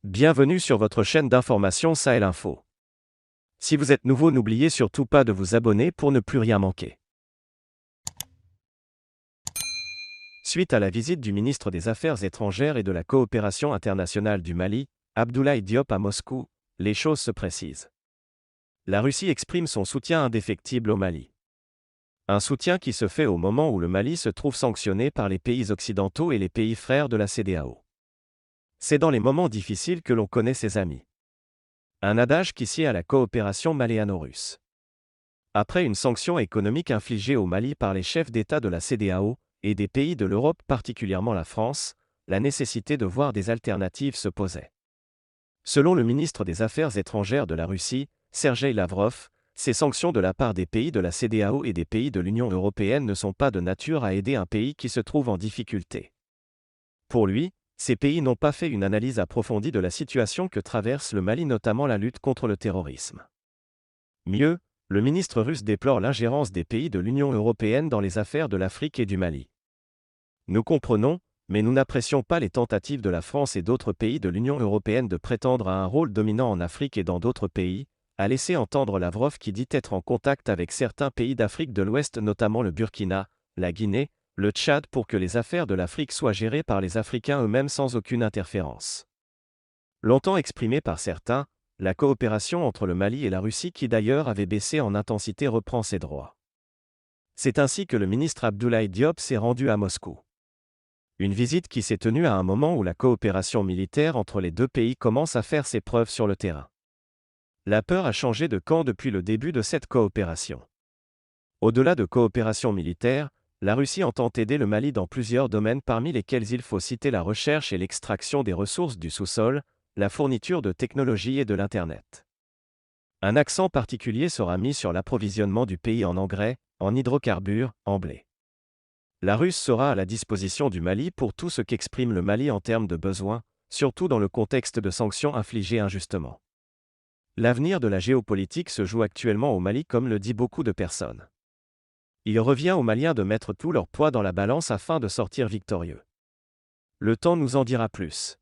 Bienvenue sur votre chaîne d'information Sahel Info. Si vous êtes nouveau, n'oubliez surtout pas de vous abonner pour ne plus rien manquer. Suite à la visite du ministre des Affaires étrangères et de la coopération internationale du Mali, Abdoulaye Diop à Moscou, les choses se précisent. La Russie exprime son soutien indéfectible au Mali. Un soutien qui se fait au moment où le Mali se trouve sanctionné par les pays occidentaux et les pays frères de la CEDEAO. C'est dans les moments difficiles que l'on connaît ses amis. Un adage qui sied à la coopération maléano-russe. Après une sanction économique infligée au Mali par les chefs d'État de la CEDEAO et des pays de l'Europe, particulièrement la France, la nécessité de voir des alternatives se posait. Selon le ministre des Affaires étrangères de la Russie, Sergei Lavrov, ces sanctions de la part des pays de la CEDEAO et des pays de l'Union européenne ne sont pas de nature à aider un pays qui se trouve en difficulté. Pour lui, ces pays n'ont pas fait une analyse approfondie de la situation que traverse le Mali, notamment la lutte contre le terrorisme. Mieux, le ministre russe déplore l'ingérence des pays de l'Union européenne dans les affaires de l'Afrique et du Mali. Nous comprenons, mais nous n'apprécions pas les tentatives de la France et d'autres pays de l'Union européenne de prétendre à un rôle dominant en Afrique et dans d'autres pays, a laissé entendre Lavrov, qui dit être en contact avec certains pays d'Afrique de l'Ouest, notamment le Burkina, la Guinée, le Tchad, pour que les affaires de l'Afrique soient gérées par les Africains eux-mêmes sans aucune interférence. Longtemps exprimée par certains, la coopération entre le Mali et la Russie, qui d'ailleurs avait baissé en intensité, reprend ses droits. C'est ainsi que le ministre Abdoulaye Diop s'est rendu à Moscou. Une visite qui s'est tenue à un moment où la coopération militaire entre les deux pays commence à faire ses preuves sur le terrain. La peur a changé de camp depuis le début de cette coopération. Au-delà de coopération militaire, la Russie entend aider le Mali dans plusieurs domaines, parmi lesquels il faut citer la recherche et l'extraction des ressources du sous-sol, la fourniture de technologies et de l'Internet. Un accent particulier sera mis sur l'approvisionnement du pays en engrais, en hydrocarbures, en blé. La Russie sera à la disposition du Mali pour tout ce qu'exprime le Mali en termes de besoins, surtout dans le contexte de sanctions infligées injustement. L'avenir de la géopolitique se joue actuellement au Mali, comme le dit beaucoup de personnes. Il revient aux Maliens de mettre tout leur poids dans la balance afin de sortir victorieux. Le temps nous en dira plus.